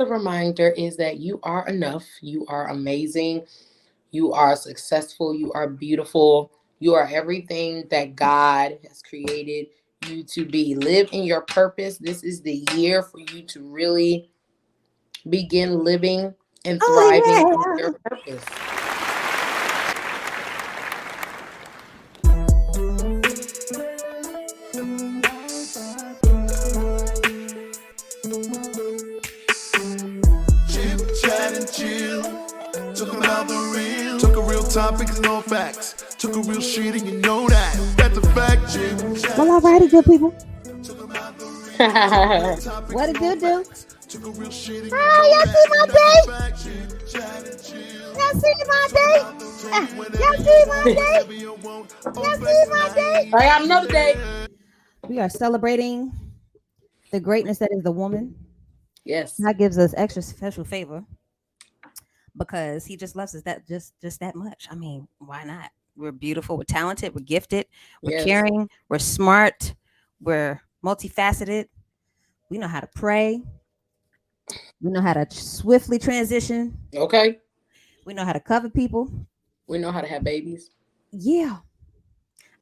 The reminder is that you are enough. You are amazing. You are successful. You are beautiful. You are everything that God has created you to be. Live in your purpose. This is the year for you to really begin living and thriving in Oh your yeah. purpose. Chip, chat, and chill. Talk about the real. Talk a real topics, no facts. Talk a real shit, and you know that. That's a fact, Chip. Chat, Well, and alrighty, good people. talk about the real. Talk a real topics, What it no do? facts. Talk a real shit, and you Oh, know y'all that. see my And that's a day? fact, Chip. Chat, and chill. Y'all see my Talk day? about the real whenever Y'all you see my want, day? whenever you want. All Y'all see facts and my I day? ain't I got even another day. there. We are celebrating the greatness that is the woman. Yes. God gives us extra special favor because He just loves us that that much. I mean, why not? We're beautiful. We're talented. We're gifted. We're Yes. caring. We're smart. We're multifaceted. We know how to pray. We know how to swiftly transition. Okay. We know how to cover people. We know how to have babies. Yeah,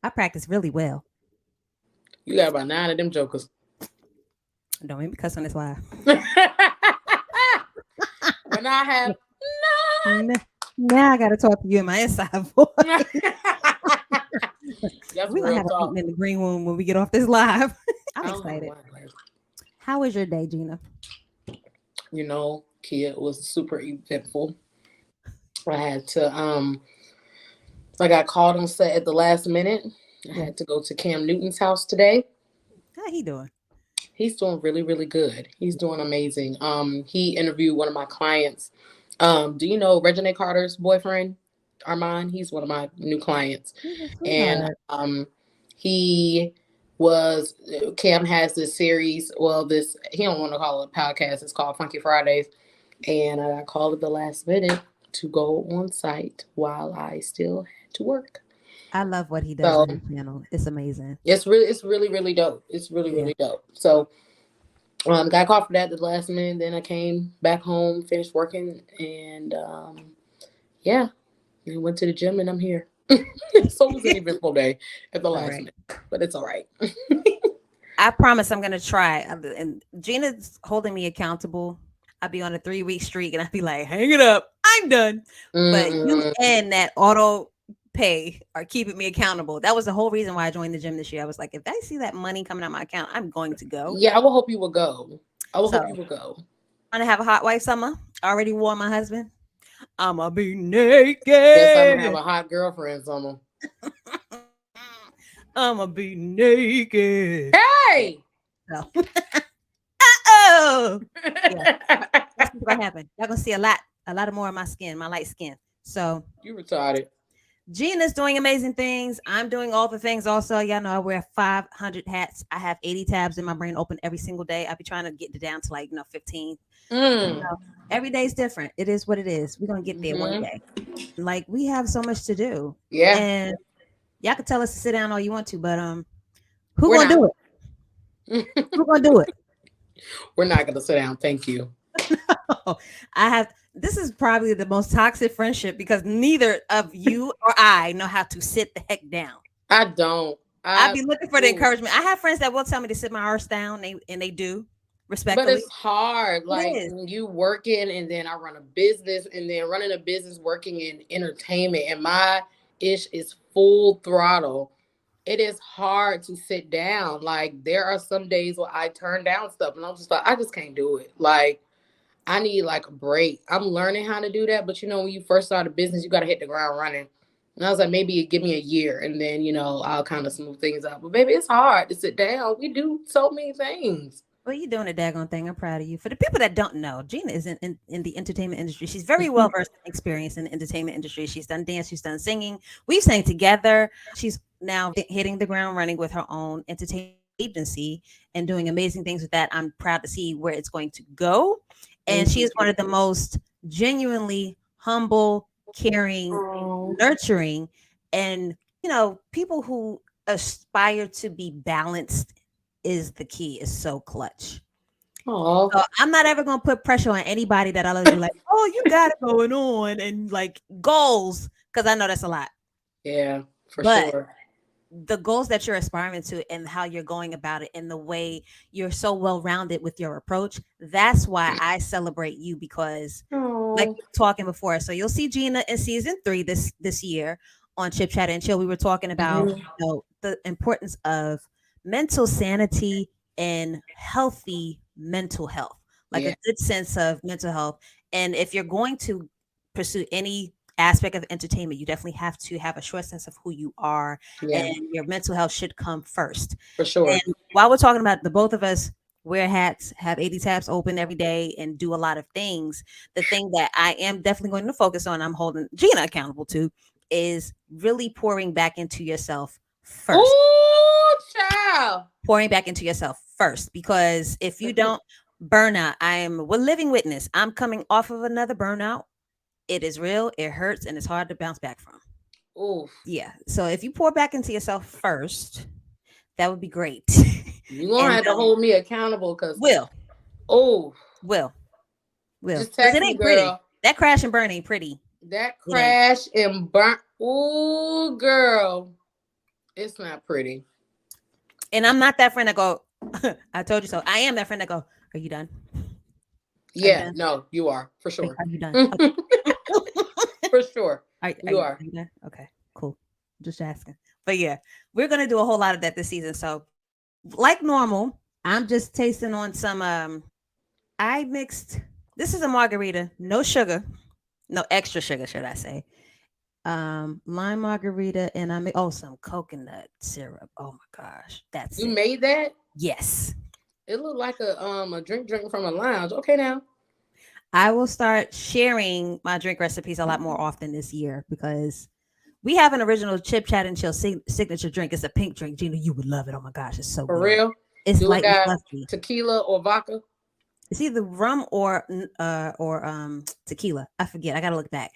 I practice really well. You got about 9 of them jokers. Don't make me cuss on this live. When I have N- Now I got to talk to you in my inside voice. none. That's We're going to real have a talk. meeting in the green room when we get off this live. I'm I don't have a excited. wine glass. How was your day, Gina? Kia was super eventful. I had to I got called on set at the last minute. I Yeah. had to go to Cam Newton's house today. How he doing? He's doing really, really good. He's doing amazing. He interviewed one of my clients. Do you know Regina Carter's boyfriend, Armand? He's one of my new clients. He's a And sweetheart. he was Cam has this series. Well, this he don't want to call it a podcast. It's called Funky Fridays, and I got called at the last minute to go on site while I still had to work. I love what he does So on his channel. It's amazing. it's really, really dope. It's really, Yeah. really dope. So got called for that at the last minute. Then I came back home, finished working, and yeah, and went to the gym, and I'm here. So it was an eventful day at the All last right. minute, but it's all right. I promise I'm gonna try. And Gina's holding me accountable. I'll be on a 3 week streak and I'll be like, hang it up. I'm done. But you Mm-mm. and that auto pay are keeping me accountable. That was the whole reason why I joined the gym this year. I was like, if I see that money coming out my account, I'm going to go. Yeah, I will hope you will go. I will So hope you will go. I'm gonna have a hot wife summer. I already warned my husband. I'ma be Guess I'm gonna have naked. a hot girlfriend summer. I'ma be naked. Hey! So, oh yeah, that's what's gonna happen. Y'all gonna see a lot of more of my skin, my light skin. So You retarded. Gina's doing amazing things. I'm doing all the things also. Y'all know I wear 500 hats. I have 80 tabs in my brain open every single day. I be trying to get it down to like 15. You Mm. know, every day is different. It is what it is. We're gonna get there one Hmm. day. Like we have so much to do, Yeah, and y'all can tell us to sit down all you want to, but who we're gonna not. do it? Who gonna do it? We're not gonna sit down. Thank you. I have. This is probably the most toxic friendship because neither of you or I know how to sit the heck down. I don't. I I. be looking for the Ooh. encouragement. I have friends that will tell me to sit my arse down, and they do But respectfully. it's hard. It Like is. when you working, and then I run a business, and then running a business, working in entertainment, and my ish is full throttle. It is hard to sit down. Like there are some days where I turn down stuff, and I'm just like, I just can't do it. Like I need like a break. I'm learning how to do that, but when you first start a business, you got to hit the ground running. And I was like, maybe give me a year, and then I'll kind of smooth things out. But baby, it's hard to sit down. We do so many things. Well, you're doing a daggone thing. I'm proud of you. For the people that don't know, Gina is in the entertainment industry. She's very well versed and experienced in the entertainment industry. She's done dance, she's done singing. We've sang together. She's now hitting the ground running with her own entertainment agency and doing amazing things with that. I'm proud to see where it's going to go. And Thank she you. is one of the most genuinely humble, caring, Oh, nurturing, and people who aspire to be balanced is the key, is so clutch. Oh, So I'm not ever gonna put pressure on anybody that I love to be like, oh, you got it going on and like goals, because I know that's a lot. yeah, for But sure. the goals that you're aspiring to and how you're going about it and the way you're so well rounded with your approach, that's why I celebrate you, because like Oh, we were talking before, so you'll see Jeanna in season 3 this year on Chip Chat and Chill. We were talking about mhm. the importance of mental sanity and healthy mental health, like a Yeah, good sense of mental health. And if you're going to pursue any aspect of entertainment, you definitely have to have a short sense of who you are, and yeah, your mental health should come first. for sure. And while we're talking about the both of us wear hats, have 80 tabs open every day, and do a lot of things, the thing that I am definitely going to focus on, I'm holding Gina accountable to, is really pouring back into yourself first. Ooh, child. Pouring back into yourself first, because if you don't, burnout, we're living witness. I'm coming off of another burnout. It is real, it hurts, and it's hard to bounce back from. Ooh, Yeah. So if you pour back into yourself first, that would be great. you gonna And have to hold me accountable, cause will, oh, will, just because it text me, ain't pretty. girl. That crash and burn ain't pretty. That It ain't. crash and burn. Ooh, girl, it's not pretty. And I'm not that friend that go, I told you so. I am that friend that go, are you done? Are you Yeah, done? no, you are for sure. Are you done? Okay. For sure, Are you are. you done? Okay, cool. Just asking. But yeah, we're gonna do a whole lot of that this season. So, like normal, I'm just tasting on some. I mixed. This is a margarita, no sugar, no extra sugar, should I say? Lime margarita, and some coconut syrup. Oh my gosh, that's You it. made that. Yes, It looked like a drink from a lounge. Okay, now. I will start sharing my drink recipes a lot more often this year, because we have an original Chip Chat and Chill signature drink. It's a pink drink. Gina, you would love it. Oh my gosh, it's so For good. real? It's Do it light and got fluffy. tequila or vodka? It's either rum or tequila. I forget. I gotta look back.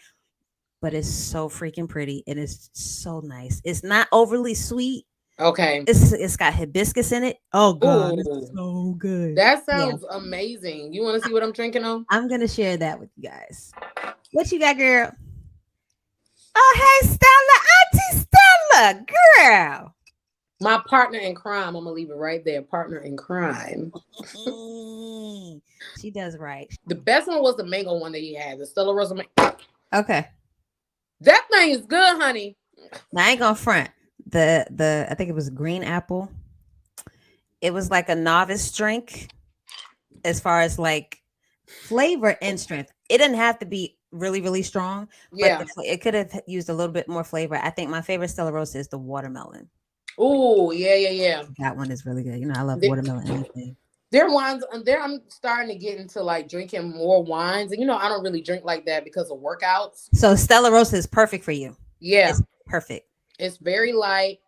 But it's so freaking pretty and it's so nice. It's not overly sweet. Okay. It's got hibiscus in it. Oh god, it's Ooh, so good. that Yeah, sounds amazing. You want to see what I'm drinking on? I'm gonna share that with you guys. What you got, girl? Oh, hey, Stella, Auntie Stella, girl. My partner in crime. I'm gonna leave it right there. Partner in crime. She does right. The best one was the mango one that he had. The Stella Rosa. Okay. That thing is good, honey. Now I ain't gonna front. The I think it was green apple. It was like a novice drink as far as like flavor and strength. It didn't have to be really, really strong, but Yeah. it could have used a little bit more flavor. I think my favorite Stella Rosa is the watermelon. Ooh, yeah, yeah, yeah. That one is really good. You know, I love There, watermelon anything. there are wines. There, I'm starting to get into like drinking more wines, and I don't really drink like that because of workouts. So Stella Rosa is perfect for you. Yeah, It's perfect. it's very light.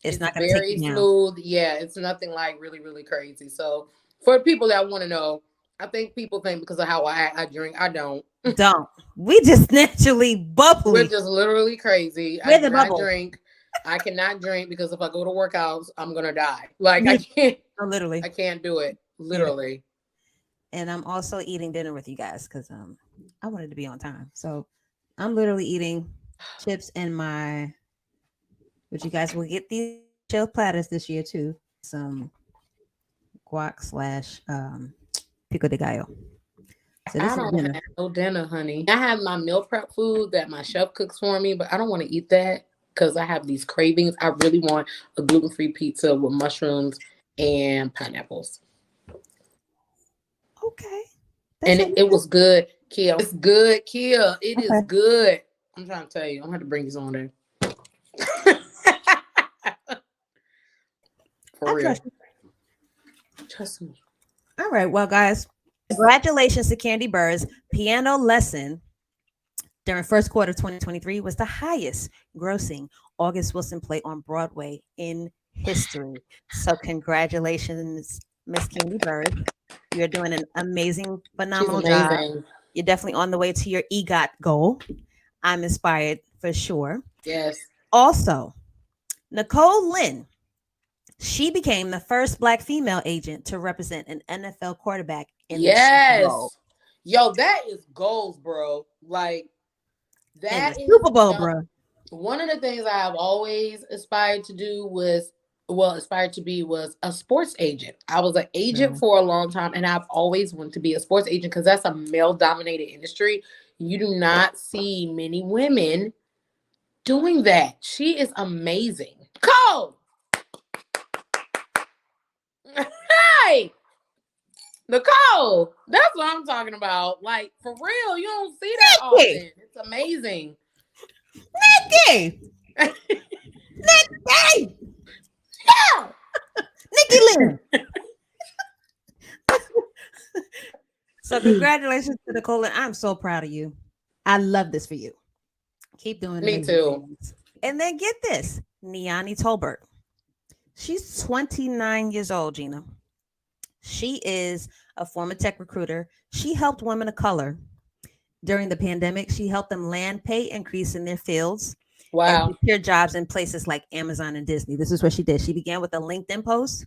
It's It's not gonna take very you down. smooth. Yeah, it's nothing like really, really crazy. So for people that want to know, I think people think because of how I drink, I don't. Don't. We just naturally We're bubbly. just literally crazy. I We're do the not bubble. drink. I cannot drink because if I go to workouts, I'm gonna die. Like I can't. Oh, literally. I can't do it. Literally. And I'm also eating dinner with you guys because I wanted to be on time. So I'm literally eating chips and but you guys will get these chill platters this year too. Some guac slash pico de gallo. So this I is don't dinner. have no dinner, honey. I have my meal prep food that my chef cooks for me, but I don't want to eat that because I have these cravings. I really want a gluten-free pizza with mushrooms and pineapples. Okay. And That's it was good, Kia. It's good, Kia. It is okay. good. I'm trying to tell you. I'm gonna have to bring these on there. For I real. trust you. Trust me. All right. Well, guys, congratulations to Candy Bird's piano lesson during first quarter 2023 was the highest grossing August Wilson play on Broadway in history. So congratulations, Miss Candy Bird. You're doing an amazing, She's phenomenal job. amazing. You're definitely on the way to your EGOT goal. I'm inspired for sure. Yes. Also, Nicole Lynn She became the first Black female agent to represent an NFL quarterback in the Super Bowl. Yes. Yo, that is goals, bro. Like, In the that is, Super Bowl, bro. one of the things I have always aspired to do was, aspired to be was a sports agent. I was an agent for a long time, and I've always wanted to be a sports agent because that's a male dominated industry. You do not see many women doing that. She is amazing. Cole! Hey! Nicole! That's what I'm talking about. Like, for real, you don't see that often. It's amazing. Nikki! Nikki! Yeah! Nikki Lynn! So congratulations to Nicole. I'm so proud of you. I love this for you. Keep doing Me too. things. And then get this, Niani Tolbert. She's 29 years old, Jeanna. She is a former tech recruiter. She helped women of color during the pandemic. She helped them land pay increase in their fields. Wow. And secure jobs in places like Amazon and Disney. This is what she did. She began with a LinkedIn post.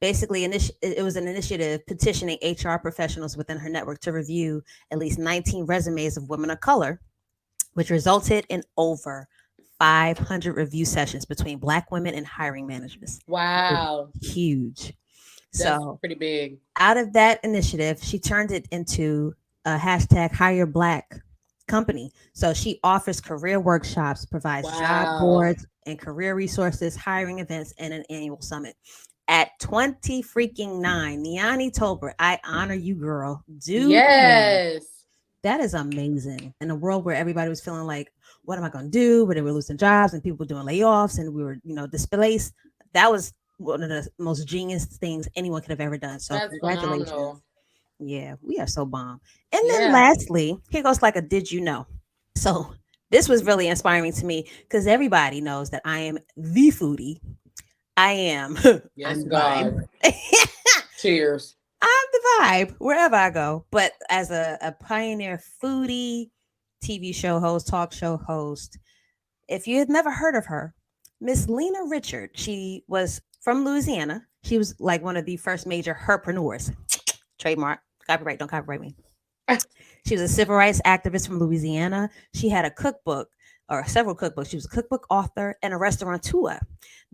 Basically, it was an initiative petitioning HR professionals within her network to review at least 19 resumes of women of color, which resulted in over 500 review sessions between Black women and hiring managers. Wow. Huge. That's pretty big. Out of that initiative, she turned it into a hashtag hire Black company. So she offers career workshops, provides job boards and career resources, hiring events, and an annual summit. At 20 freaking 9, Niani Tolbert, I honor you, girl. Yes. That is amazing. In a world where everybody was feeling like, what am I going to do? Where they were losing jobs and people were doing layoffs and we were, displaced. That was one of the most genius things anyone could have ever done. So that's congratulations. Phenomenal. Yeah, we are so bomb. And then lastly, here goes like a did you know? So this was really inspiring to me because everybody knows that I am the foodie. I am. Yes, I'm God. Cheers. I'm the vibe wherever I go. But as a pioneer foodie, TV show host, talk show host, if you had never heard of her, Miss Lena Richard, she was from Louisiana. She was like one of the first major herpreneurs. Trademark. Copyright, don't copyright me. She was a civil rights activist from Louisiana. She had a cookbook or several cookbooks. She was a cookbook author and a restaurateur.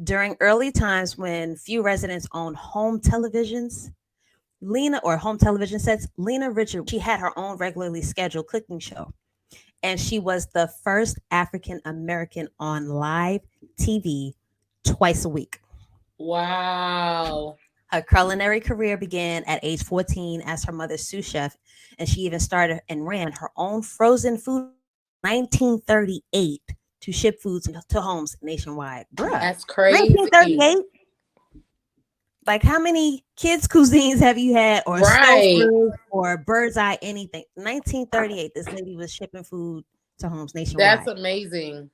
During early times when few residents owned home televisions, home television sets, Lena Richard, she had her own regularly scheduled cooking show. And she was the first African American on live TV twice a week. Wow. Her culinary career began at age 14 as her mother's sous chef, and she even started and ran her own frozen food in 1938 to ship foods to homes nationwide. Bruh, that's crazy. 1938? Like, how many kids' cuisines have you had, or food, or bird's eye, anything? 1938, this lady was shipping food to homes nationwide. That's amazing.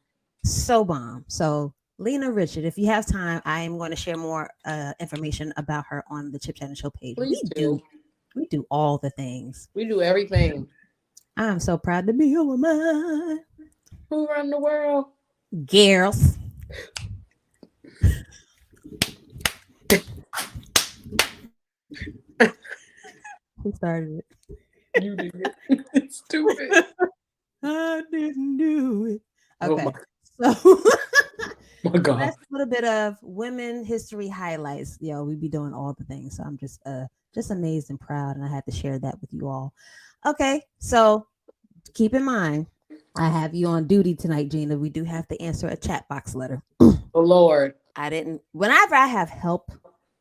So bomb. So Lena Richard, if you have time, I am going to share more information about her on the Chip Chat and Chill page. Please do. We do all the things. We do everything. I'm so proud to be a woman. Who run the world? Girls. Who started it? You did it. Stupid. I didn't do it. Okay. Oh my God. That's a little bit of women history highlights. We be doing all the things. So I'm just amazed and proud, and I had to share that with you all. Okay, so keep in mind, I have you on duty tonight, Jeanna. We do have to answer a chat box letter. Oh Lord. Whenever I have help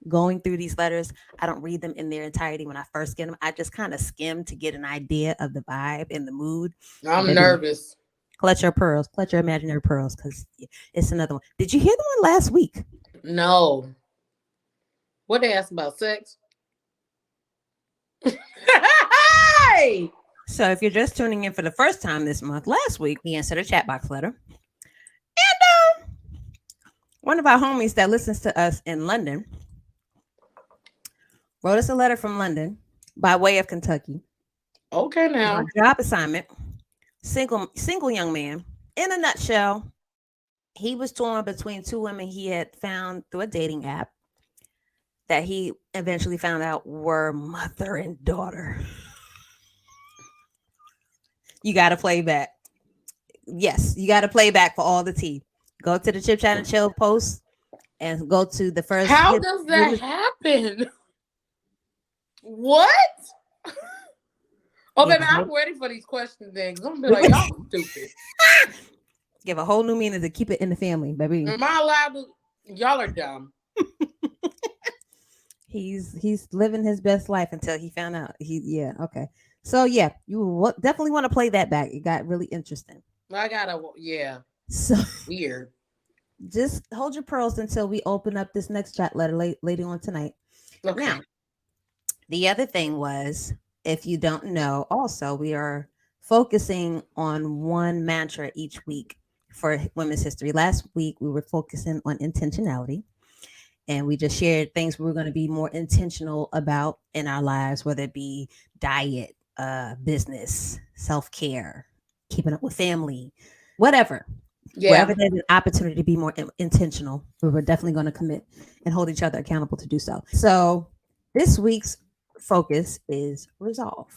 going through these letters, I don't read them in their entirety when I first get them. I just kind of skim to get an idea of the vibe and the mood. I'm nervous. Clutch your pearls, clutch your imaginary pearls, because it's another one. Did you hear the one last week? No. What they asked about sex? Hey! So if you're just tuning in for the first time this month, last week we answered a chat box letter. And one of our homies that listens to us in London wrote us a letter from London by way of Kentucky. Okay, now. Job assignment. Single young man. In a nutshell, He was torn between two women he had found through a dating app that he eventually found out were mother and daughter. You got to play back. Yes, you got to play back for all the tea. Go to the Chip Chat and Chill post and go to the first How hit. does that happen? What? Oh, Give baby, a I'm whole, ready for these questions then. Cause I'm gonna be like, y'all stupid. give a whole new meaning to keep it in the family, baby. Am I allowed to? Y'all are dumb. He's living his best life until he found out. Yeah, okay. So yeah, you definitely want to play that back. It got really interesting. I gotta, yeah, So weird. just hold your pearls until we open up this next chat letter later on tonight. Okay. Now, the other thing was, if you don't know, also we are focusing on one mantra each week for Women's History. Last week we were focusing on intentionality, and we just shared things we were going to be more intentional about in our lives, whether it be diet, business, self-care, keeping up with family, whatever. Yeah. Wherever there's an opportunity to be more intentional, we were definitely going to commit and hold each other accountable to do so. So this week's focus is resolve.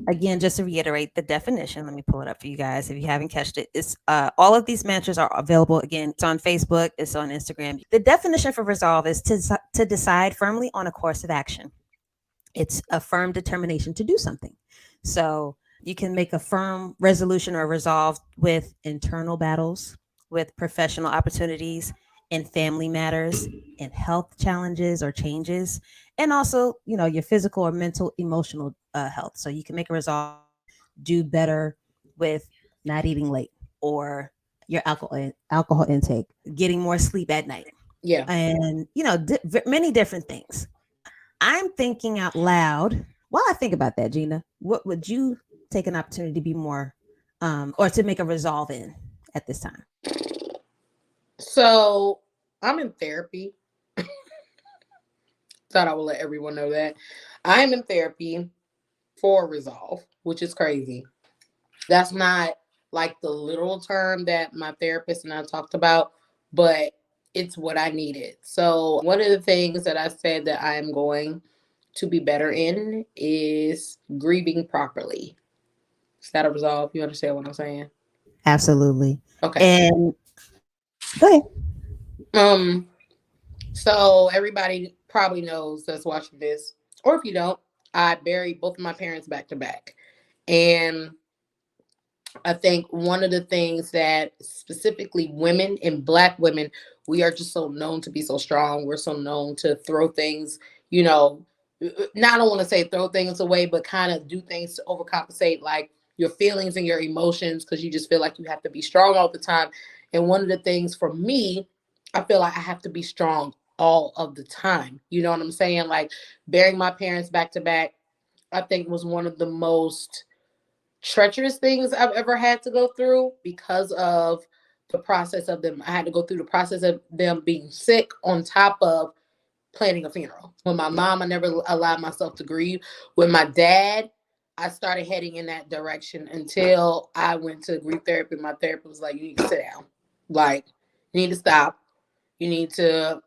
Again, just to reiterate the definition, let me pull it up for you guys if you haven't catched it. It's all of these mantras are available. Again, it's on Facebook, it's on Instagram. The definition for resolve is to decide firmly on a course of action. It's a firm determination to do something. So you can make a firm resolution or resolve with internal battles, with professional opportunities, in family matters, in health challenges or changes, and also, your physical or mental, emotional health. So you can make a resolve to do better with not eating late, or your alcohol intake, getting more sleep at night. Yeah. And many different things. I'm thinking out loud. While I think about that, Jeanna, what would you take an opportunity to be more, or to make a resolve in at this time? So I'm in therapy. Thought I would let everyone know that. I am in therapy for resolve, which is crazy. That's not like the literal term that my therapist and I talked about, but it's what I needed. So one of the things that I said that I am going to be better in is grieving properly. Is that a resolve? You understand what I'm saying? Absolutely. Okay. And go ahead. Um, so everybody probably knows that's watching this, or if you don't, I buried both of my parents back to back. And I think one of the things that specifically women and Black women, we are just so known to be so strong. We're so known to throw things, you know, not, I don't want to say throw things away, but kind of do things to overcompensate like your feelings and your emotions, because you just feel like you have to be strong all the time. And one of the things for me, I feel like I have to be strong all of the time. You know what I'm saying? Like burying my parents back to back, I think was one of the most treacherous things I've ever had to go through because of the process of them. I had to go through the process of them being sick on top of planning a funeral. With my mom, I never allowed myself to grieve. With my dad, I started heading in that direction until I went to grief therapy. My therapist was like, you need to sit down. Like, you need to stop. You need to,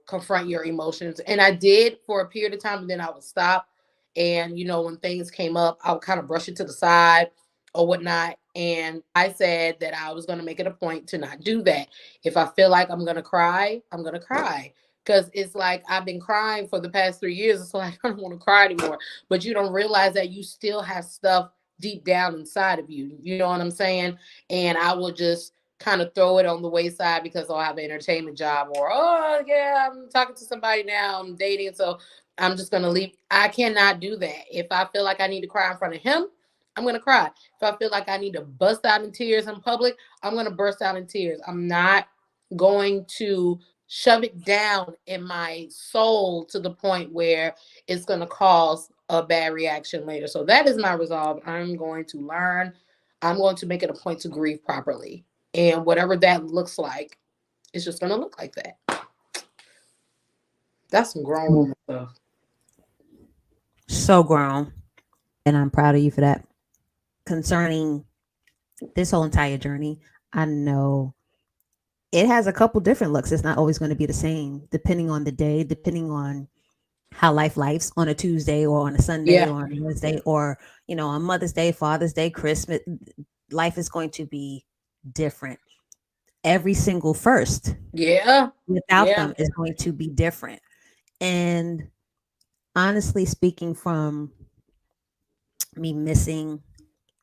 confront your emotions. And I did for a period of time, and then I would stop. And, when things came up, I would kind of brush it to the side or whatnot. And I said that I was going to make it a point to not do that. If I feel like I'm going to cry, I'm going to cry. Because it's like I've been crying for the past 3 years. It's like I don't want to cry anymore. But you don't realize that you still have stuff deep down inside of you. You know what I'm saying? And I will just kind of throw it on the wayside because I have an entertainment job, or oh yeah, I'm talking to somebody now, I'm dating, so I'm just gonna leave. I cannot do that. If I feel like I need to cry in front of him, I'm gonna cry. If I feel like I need to bust out in tears in public, I'm gonna burst out in tears. I'm not going to shove it down in my soul to the point where it's gonna cause a bad reaction later. So that is my resolve. I'm going to learn. I'm going to make it a point to grieve properly. And whatever that looks like, it's just going to look like that. That's some grown woman stuff. So grown. And I'm proud of you for that. Concerning this whole entire journey, I know it has a couple different looks. It's not always going to be the same, depending on the day, depending on how life's on a Tuesday or on a Sunday Yeah. or on a Wednesday or, on Mother's Day, Father's Day, Christmas. Life is going to be different. Every single first Yeah. without Yeah. them is going to be different. And honestly speaking, from me missing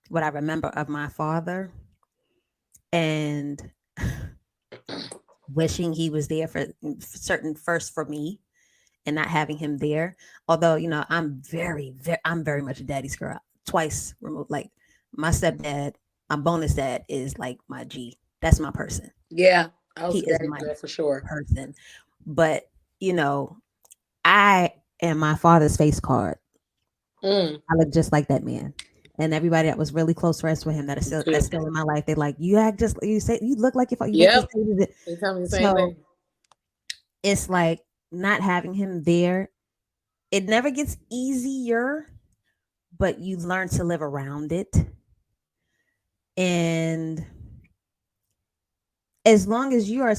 what I remember of my father and wishing he was there for certain first for me and not having him there. Although, I'm very much a daddy's girl, twice removed. Like my stepdad, my bonus dad is like my G. That's my person. Yeah. I He was a is daddy's my girl for sure. person. But, you know, I am my father's face card. Mm, I look just like that man. And everybody that was really close friends with him that is me that's too. still in my life, they like, you act just you say you look like your father, you make this Yep. They tell me the same so thing. it's like not having him there, it never gets easier, but you learn to live around it. And as long as you are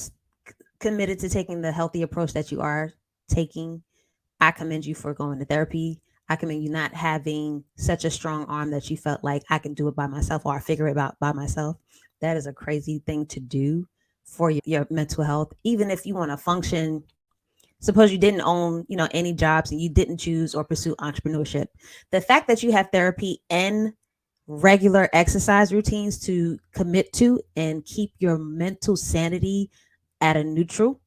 committed to taking the healthy approach that you are taking, I commend you for going to therapy. I commend you not having such a strong arm that you felt like I can do it by myself or I figure it out by myself. That is a crazy thing to do for your mental health. Even if you want to function, suppose you didn't own, any jobs and you didn't choose or pursue entrepreneurship. The fact that you have therapy and regular exercise routines to commit to and keep your mental sanity at a neutral,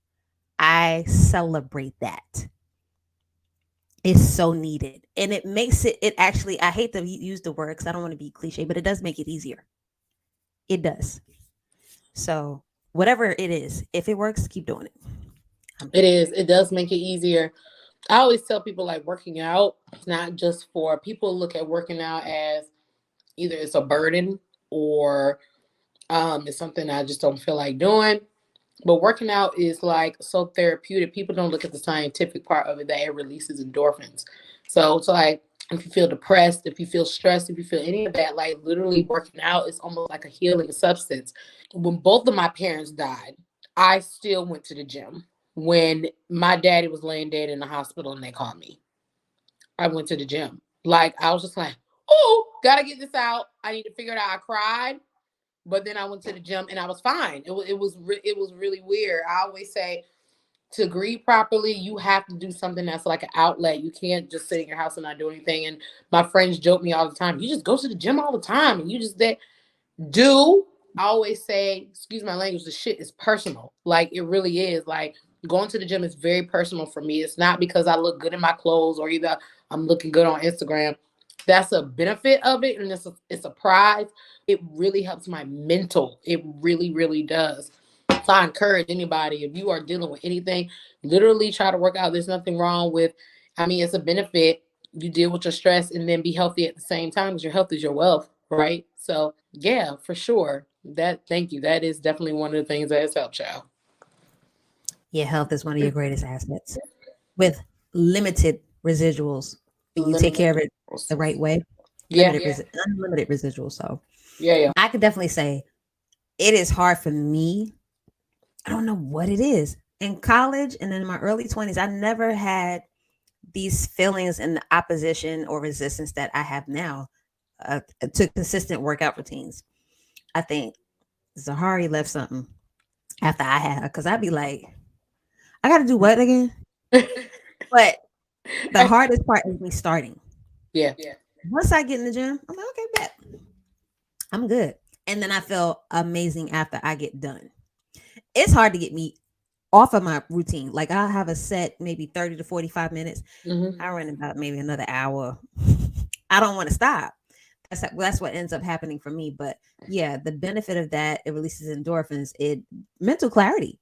I celebrate that. It's so needed. And it makes it actually, I hate to use the word because I don't want to be cliche, but it does make it easier. It does. So, whatever it is, if it works, keep doing it. It is. It does make it easier. I always tell people like working out, it's not just for people look at working out as either it's a burden or it's something I just don't feel like doing. But working out is like so therapeutic. People don't look at the scientific part of it that it releases endorphins. So it's like if you feel depressed, if you feel stressed, if you feel any of that, like literally working out is almost like a healing substance. When both of my parents died, I still went to the gym. When my daddy was laying dead in the hospital and they called me, I went to the gym. Like I was just like, oh, gotta get this out. I need to figure it out. I cried, but then I went to the gym and I was fine. It was really weird. I always say to grieve properly, you have to do something that's like an outlet. You can't just sit in your house and not do anything. And my friends joke me all the time. You just go to the gym all the time and you just that do. I always say, excuse my language, the shit is personal. Like it really is. Like going to the gym is very personal for me. It's not because I look good in my clothes or either I'm looking good on Instagram. That's a benefit of it, and it's a prize. It really helps my mental. It really, really does. So I encourage anybody, if you are dealing with anything, literally try to work out. There's nothing wrong with, I mean, it's a benefit. You deal with your stress and then be healthy at the same time because your health is your wealth, right? So yeah, for sure. Thank you. That is definitely one of the things that has helped, child. Yeah, health is one of your greatest assets with limited residuals when you take Limited. care of it the right way. Yeah. Unlimited residuals. So Yeah, yeah. I could definitely say it is hard for me. I don't know what it is. In college and in my early 20s, I never had these feelings and the opposition or resistance that I have now to consistent workout routines. I think Zahari left something after I had her because I'd be like, I got to do what again? But the hardest part is me starting. Yeah. Once I get in the gym, I'm like, okay, bet. I'm good. And then I feel amazing after I get done. It's hard to get me off of my routine. Like I'll have a set maybe 30 to 45 minutes. Mm-hmm. I run about maybe another hour. I don't want to stop. That's what ends up happening for me. But yeah, the benefit of that, it releases endorphins, it mental clarity,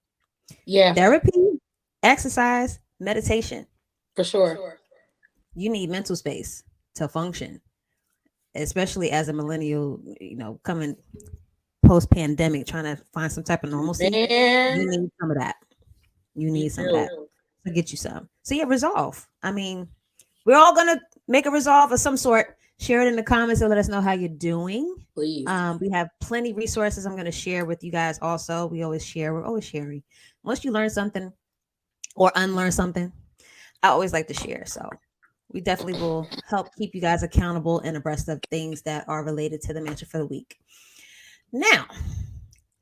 Yeah, therapy, exercise, meditation. for sure. You need mental space to function, especially as a millennial, coming post pandemic, trying to find some type of normalcy. You Man, need some of that. You you need some of that do. to get you some. So yeah, resolve. I mean, we're all gonna make a resolve of some sort Share it in the comments and let us know how you're doing. Please. We have plenty resources I'm going to share with you guys also. We always share. We're always sharing. Once you learn something or unlearn something, I always like to share. So we definitely will help keep you guys accountable and abreast of things that are related to the mantra for the week. Now,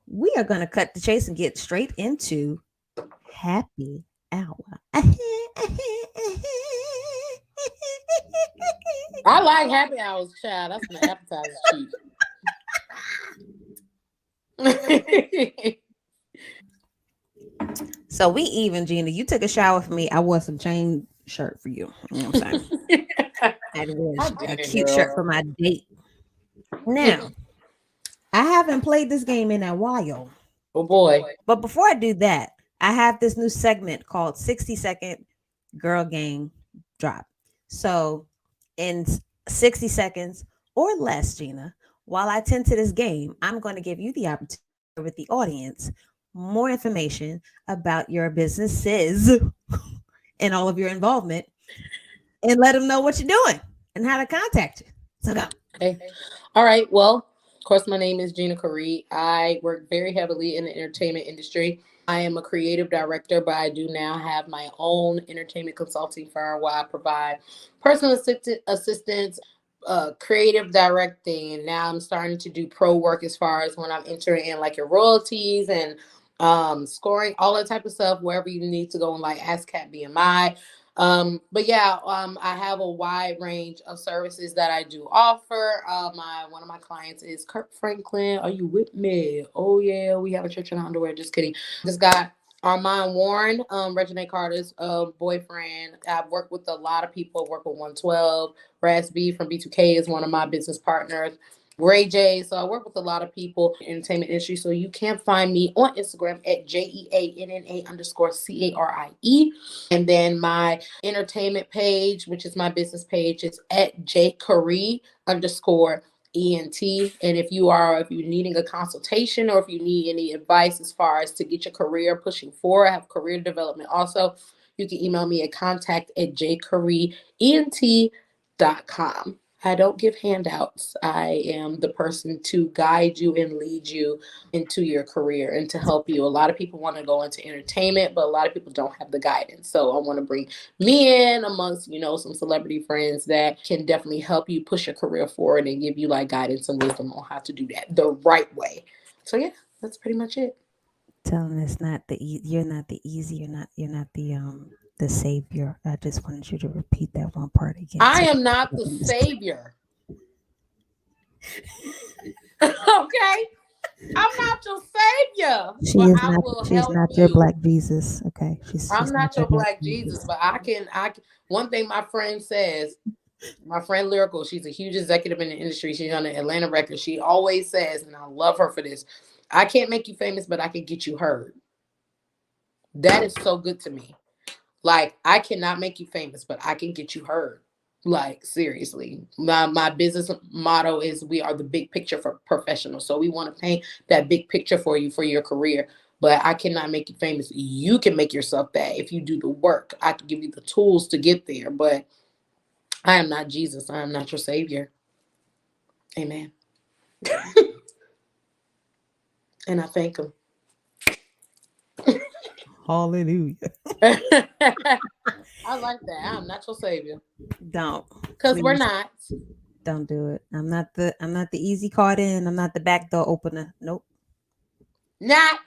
we are going to cut the chase and get straight into happy hour. I like happy hours, child. That's when the appetizer's cheap. So we even, Jeanna. You took a shower for me. I wore some chain shirt for you. You know what I'm saying? I had to wear a cute shirt for my date. Now, I haven't played this game in a while. Oh boy. But before I do that, I have this new segment called 60-second girl game drop. So in 60 seconds or less, Jeanna, while I tend to this game, I'm going to give you the opportunity with the audience more information about your businesses and all of your involvement, and let them know what you're doing and how to contact you. So go. Okay. All right. Well, of course, my name is Jeanna Carie. I work very heavily in the entertainment industry. I am a creative director, but I do now have my own entertainment consulting firm where I provide personal assistance, creative directing, and now I'm starting to do pro work as far as when I'm entering in like your royalties and scoring, all that type of stuff, wherever you need to go and like ASCAP BMI. But yeah, I have a wide range of services that I do offer. One of my clients is Kirk Franklin. Are you with me? Oh yeah, we have a church in underwear. Just kidding. Just got Armand Warren, Regina Carter's boyfriend. I've worked with a lot of people. I work with 112. Raz B from B2K is one of my business partners. Ray J. So I work with a lot of people in the entertainment industry. So you can find me on Instagram at JEANNA_CARIE. And then my entertainment page, which is my business page, is at JCarie_ENT. And if you're needing a consultation or if you need any advice as far as to get your career pushing forward, I have career development also. You can email me at contact@jcarieent.com. I don't give handouts. I am the person to guide you and lead you into your career and to help you. A lot of people want to go into entertainment, but a lot of people don't have the guidance. So I want to bring me in amongst, some celebrity friends that can definitely help you push your career forward and give you like guidance and wisdom on how to do that the right way. So yeah, that's pretty much it. Tell them it's not you're not the easy, you're not the savior. I just wanted you to repeat that one part again. I am not the savior. Okay? I'm not your savior. She's not your black Jesus. Okay. I'm not your black Jesus, but I can one thing my friend says, my friend Lyrical, she's a huge executive in the industry. She's on the Atlanta record. She always says, and I love her for this, I can't make you famous, but I can get you heard. That is so good to me. Like, I cannot make you famous, but I can get you heard. Like, seriously. My business motto is we are the big picture for professionals. So we want to paint that big picture for you for your career. But I cannot make you famous. You can make yourself that if you do the work. I can give you the tools to get there. But I am not Jesus. I am not your savior. Amen. And I thank him. Hallelujah. I like that. I'm not your savior. Don't. Because we're not. Don't do it. I'm not the easy card in. I'm not the back door opener. Nope. Not.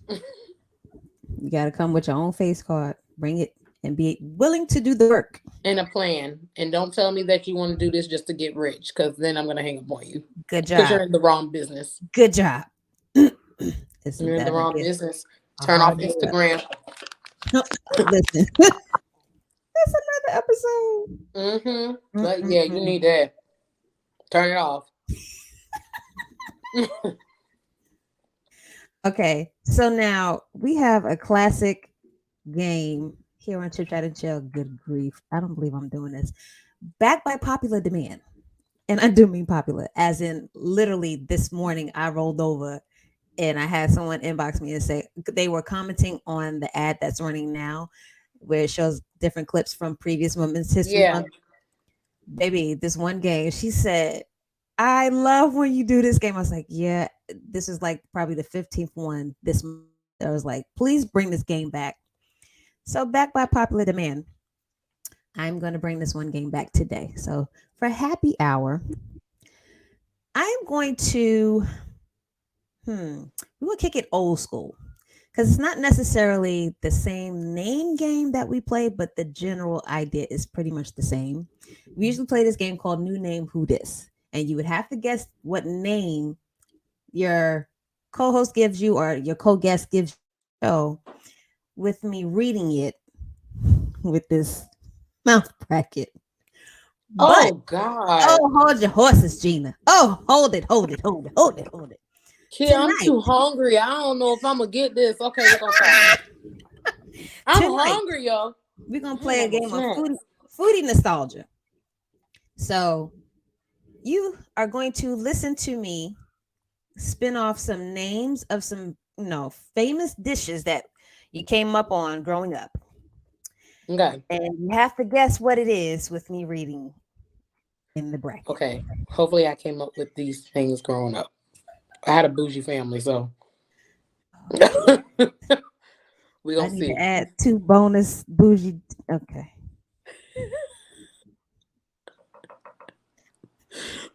You gotta come with your own face card. Bring it and be willing to do the work. And a plan. And don't tell me that you want to do this just to get rich, because then I'm gonna hang up on you. Good job. Because you're in the wrong business. Good job. You're in the wrong business. Turn off Instagram. Listen. That's another episode. Mm-hmm. But yeah, you need that. Turn it off. Okay, so now we have a classic game here on ChipChatternChill. Good grief. I don't believe I'm doing this. Backed by popular demand. And I do mean popular, as in literally this morning I rolled over and I had someone inbox me and say they were commenting on the ad that's running now, where it shows different clips from previous Women's History Month. baby, this one game, she said, I love when you do this game. I was like, yeah, this is like probably the 15th one this month. I was like, please bring this game back. So, back by popular demand, I'm going to bring this one game back today. So, for happy hour, I'm going to, we're going to kick it old school because it's not necessarily the same name game that we play, but the general idea is pretty much the same. We usually play this game called New Name Who Dis, and you would have to guess what name your co-host gives you or your co-guest gives you with me reading it with this mouth bracket. But Oh God. hold your horses, Jeanna. Oh, hold it. Kid, I'm Tonight, too hungry. I don't know if I'm gonna get this. Okay, we're gonna try. I'm tonight hungry, yo. we're gonna I ain't play a got no game of snacks. foodie nostalgia. So you are going to listen to me spin off some names of some, famous dishes that you came up on growing up. Okay. And you have to guess what it is with me reading in the bracket. Okay. Hopefully I came up with these things growing up. I had a bougie family, so we I gonna need to see. add 2 bonus bougie. Okay.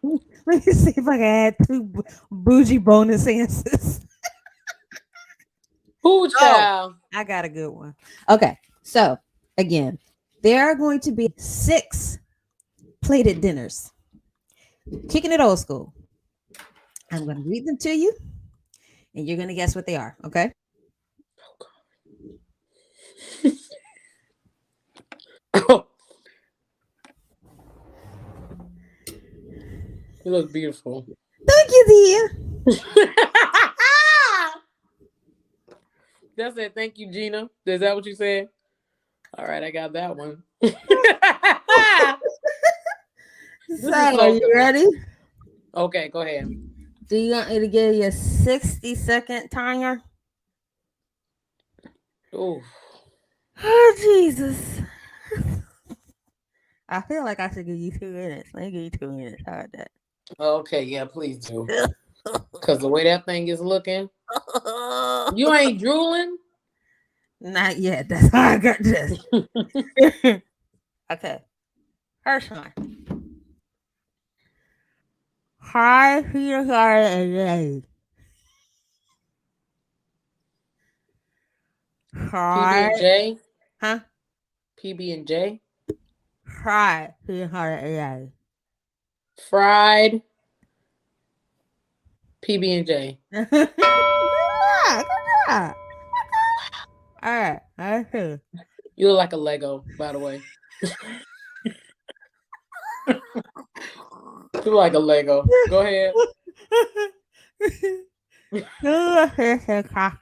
Let me see if I can add 2 bougie bonus answers. Ooh, Oh, child. I got a good one. Okay. So, again, there are going to be 6 plated dinners. Kicking it old school. I'm going to read them to you and you're going to guess what they are. Okay. You look beautiful. Thank you, dear. That's it. Thank you, Gina. Is that what you said? All right, I got that one. So, This is are so you good. ready? Okay, go ahead. Do you want me to give you a 60-second timer? Ooh. Oh, Jesus. I feel like I should give you 2 minutes. Let me give you 2 minutes. How about that? Okay, yeah, please do. Cause the way that thing is looking, you ain't drooling. Not yet. That's how I got this. Okay. First one. Hi, Peter Carter and Ray. PB Hi. and J, Huh? PB and J, Hi, Peter Carter and Ray. fried PB and J. Good job. Good job. All right. Let's see. You look like a Lego, by the way. You look like a Lego. Go ahead. Tuna fish and crackers.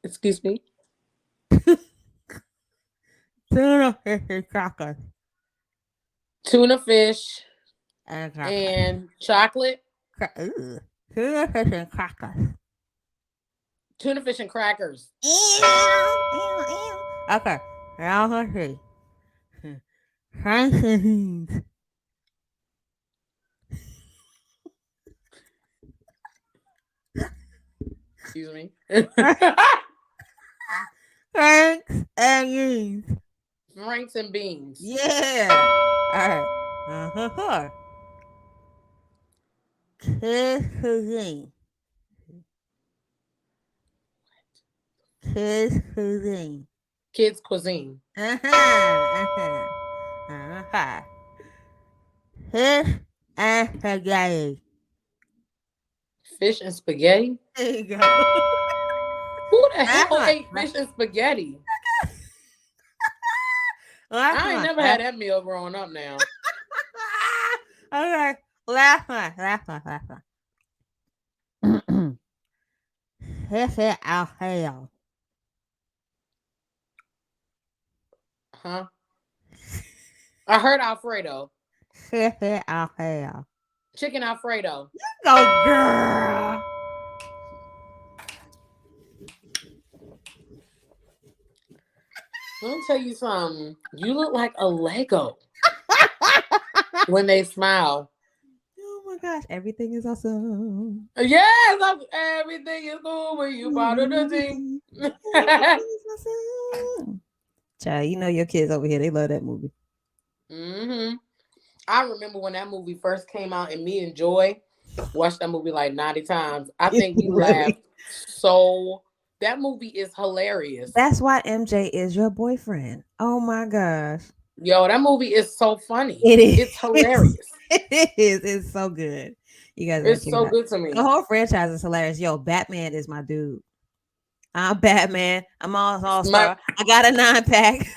Excuse me. Tuna fish and crackers. Tuna fish And crackers. and chocolate. Tuna fish and crackers. Tuna fish and crackers. Okay. Now let's see. French and beans. Excuse me. Franks and beans. Franks and beans. Yeah. All right. Kids cuisine. Kids cuisine. Kids cuisine. Fish and spaghetti. Fish and spaghetti. There you go. Who the hell Last one. ate fish and spaghetti? Last I ain't one. never had that meal growing up now. Okay. Last one. Fish and Alfredo. Huh? I heard Alfredo. Fish and Alfredo. Chicken Alfredo. Go, girl. Let me tell you something. You look like a Lego when they smile. Oh my gosh, everything is awesome. Yes, everything is cool when you part of the team. Child, you know your kids over here, they love that movie. Mm-hmm. I remember when that movie first came out, and me and Joy watched that movie like 90 times. I think we laughed so. That movie is hilarious. That's why MJ is your boyfriend. Oh my gosh. Yo, that movie is so funny. It is. It's hilarious. It is. It's so good. You guys, It's so good to me. The whole franchise is hilarious. Yo, Batman is my dude. I'm Batman. I'm all star. I got a 9-pack.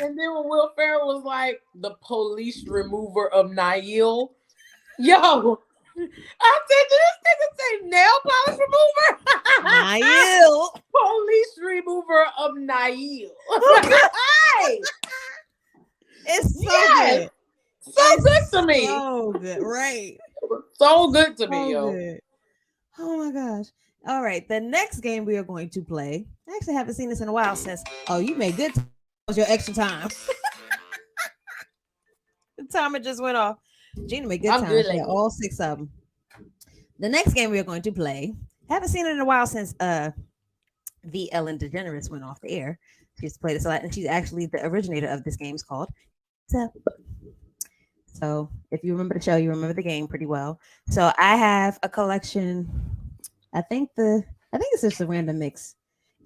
And then when Will Ferrell was like the police remover of Nail, yo, I said, did this nigga say nail polish remover? Nail. Police remover of Nail. Hey, it's so good. So good to me. So good, right? So good to me, yo. Good. Oh my gosh. All right, the next game we are going to play. I actually haven't seen this in a while since. Oh, you made good time. Was your extra time? The timer just went off. Jeanna made good time. She had all 6 of them. The next game we are going to play. Haven't seen it in a while since the Ellen DeGeneres went off the air. She's played this a lot, and she's actually the originator of this game. It's called Zap. So if you remember the show, you remember the game pretty well. So I have a collection. I think it's just a random mix.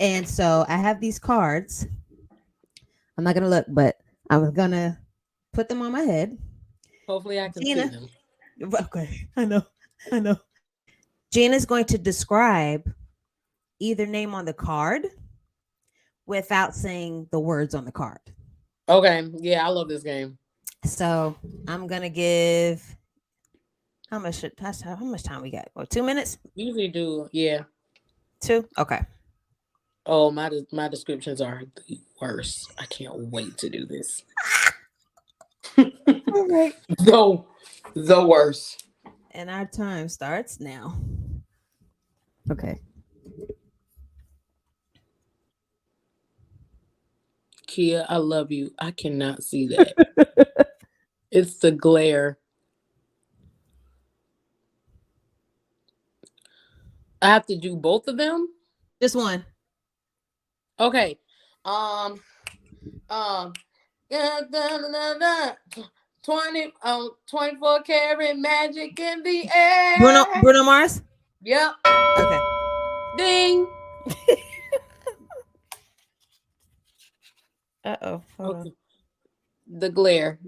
And so I have these cards. I'm not gonna look, but I'm gonna put them on my head. Hopefully I can see them. Okay, I know. Jeanna's going to describe either name on the card without saying the words on the card. Okay, yeah, I love this game. So I'm gonna give how much time we got? 2 minutes? Usually do, yeah. 2? Okay. Oh, my descriptions are the worst. I can't wait to do this. All right. The worst. And our time starts now. Okay. Kia, I love you. I cannot see that. It's the glare. I have to do both of them? Just one. Okay. 24 karat magic in the air. Bruno Mars? Yep. Okay. Ding. Uh-oh. Okay. The glare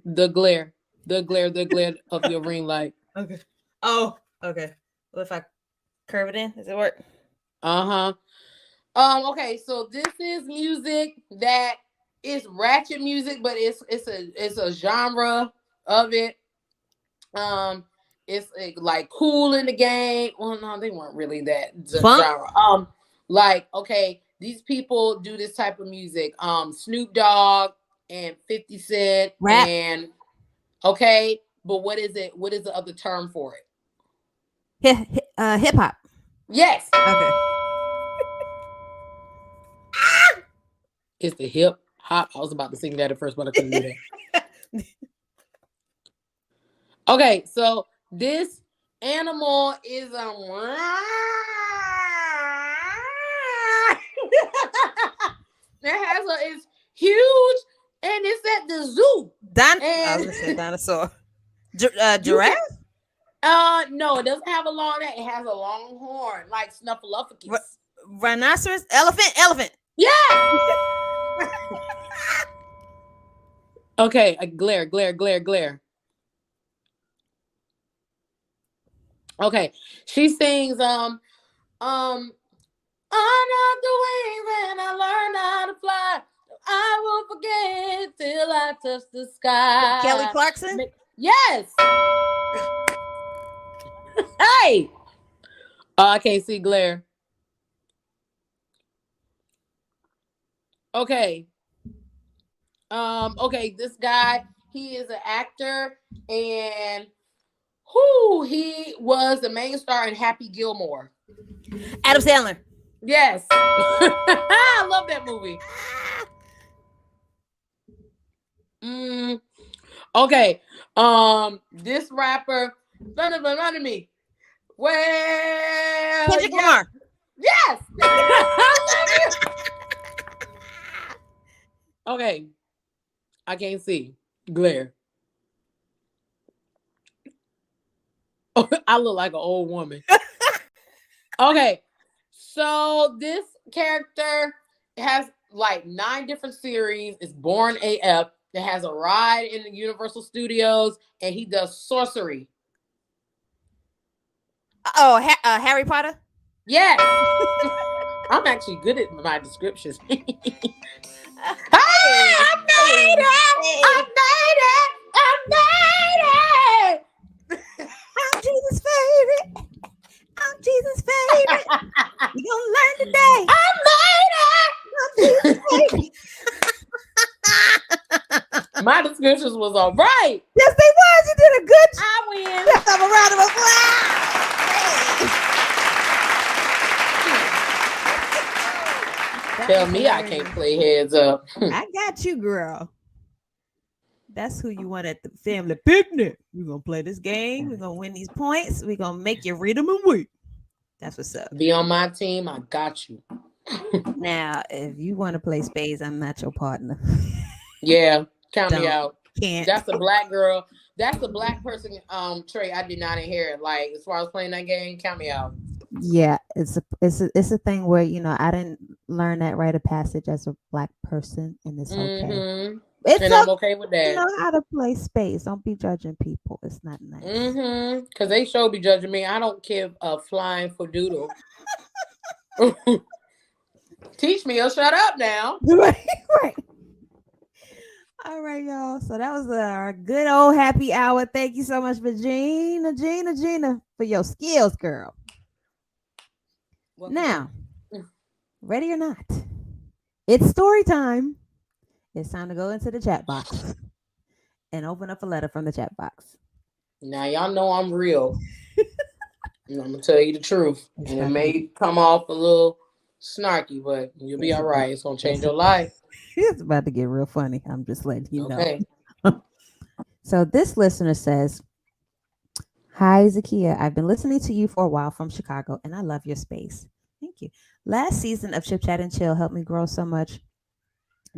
of your ring light. Okay. Oh, okay. Well, if I curve it in, does it work? Uh-huh. Okay, so this is music that is ratchet music, but it's a genre of it. It's like cool in the game. Well, no, they weren't really that genre. Like, okay, these people do this type of music. Snoop Dogg and 50 Cent rap. And okay, but what is it? What is the other term for it? Hip hop. Yes. Okay. It's the hip hop. I was about to sing that at first, but I couldn't do that. Okay, so this animal is it's huge and it's at the zoo. I was gonna say dinosaur. Giraffe? No, it doesn't have a long neck. It has a long horn, like Snuffleupagus. Rhinoceros? Elephant. Yeah. Okay, glare. Okay, she sings on the wings and I learned how to fly. I won't forget till I touch the sky. Kelly Clarkson? Yes. Hey. I can't see glare. Okay. Okay, this guy, he is an actor, and he was the main star in Happy Gilmore. Adam Sandler. Yes. I love that movie. Okay. This rapper, run me. Well, Kendrick yeah. Lamar. Yes. I love you. Okay. I can't see. Glare. I look like an old woman. Okay. So this character has like 9 different series. It's Born AF. It has a ride in the Universal Studios, and he does sorcery. Oh, Harry Potter. Yes. I'm actually good at my descriptions. Ah, Hey, I made hey, it! I hey. made it! I made it! I'm Jesus' favorite. I'm Jesus' favorite. You gonna learn today. I I'm Jesus' made favorite. it! My descriptions was all right. Yes, they was. You did a good job. I win. Let's have a round of applause. Tell me I can't play heads up. I got you, girl. That's who you want at the family picnic. We're gonna play this game. We're gonna win these points. We're gonna make you read them and wait. That's what's up. Be on my team. I got you. Now, if you want to play spades, I'm not your partner. Yeah, count me Don't. out. Can't. That's a black girl. That's the black person trait I did not inherit. Like as far as playing that game, count me out. Yeah, it's a thing where I didn't learn that rite of passage as a black person, and it's okay. Mm-hmm. It's And I'm okay with You that. know how to play spades. Don't be judging people. It's not nice. Mm-hmm. Because they sure be judging me. I don't give a flying for doodle. Teach me or shut up now. Right, right. All right, y'all. So that was our good old happy hour. Thank you so much for Jeanna, for your skills, girl. Welcome. Now, ready or not, it's story time. It's time to go into the chat box and open up a letter from the chat box. Now y'all know I'm real. I'm gonna tell you the truth, It's and it about to may come off a little snarky, but you'll be all right. It's gonna change your life. It's about to get real funny. I'm just letting you know. Okay. So this listener says, "Hi, Zakia. I've been listening to you for a while from Chicago, and I love your space. Thank you. Last season of Chip Chat and Chill helped me grow so much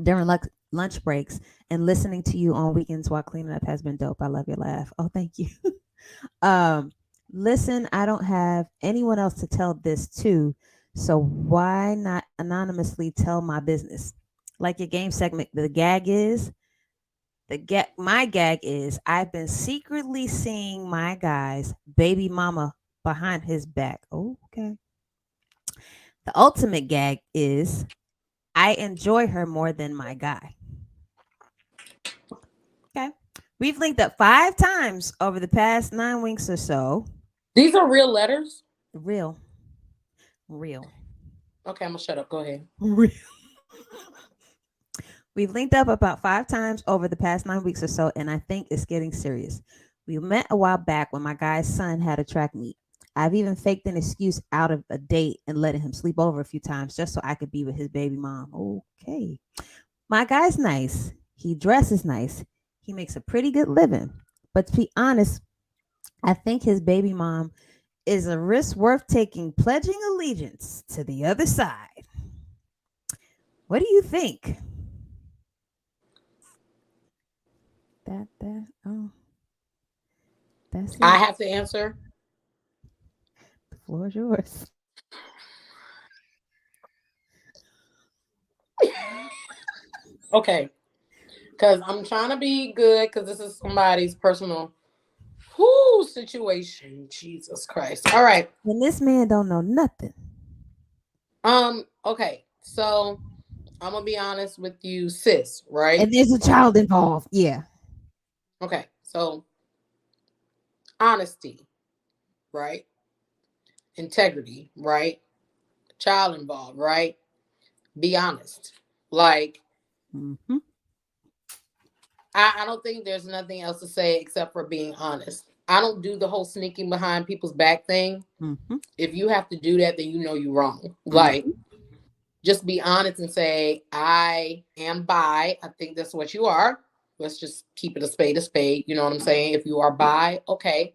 during lunch breaks, and listening to you on weekends while cleaning up has been dope. I love your laugh. Oh, thank you. Listen, I don't have anyone else to tell this to, so why not anonymously tell my business? Like your game segment, my gag is I've been secretly seeing my guy's baby mama behind his back. Okay. The ultimate gag is I enjoy her more than my guy. Okay. We've linked up 5 times over the past 9 weeks or so. These are real letters? Real. Okay, I'm gonna shut up. Go ahead. Real. We've linked up about 5 times over the past 9 weeks or so, and I think it's getting serious. We met a while back when my guy's son had a track meet. I've even faked an excuse out of a date and letting him sleep over a few times just so I could be with his baby mom. Okay. My guy's nice. He dresses nice. He makes a pretty good living. But to be honest, I think his baby mom is a risk worth taking, pledging allegiance to the other side. What do you think? That's it. I have to answer. The floor is yours. Okay. Because I'm trying to be good because this is somebody's personal situation. Jesus Christ. All right. And this man don't know nothing. Okay. So I'm gonna be honest with you, sis, right? And there's a child involved. Yeah. Okay. So honesty, right? Integrity, right? Child involved, right? Be honest. Like, I don't think there's nothing else to say except for being honest. I don't do the whole sneaking behind people's back thing. Mm-hmm. If you have to do that, then you know you're wrong. Like, Mm-hmm. just be honest and say, I am bi. I think that's what you are. Let's just keep it a spade a spade. You know what I'm saying? If you are bi, okay.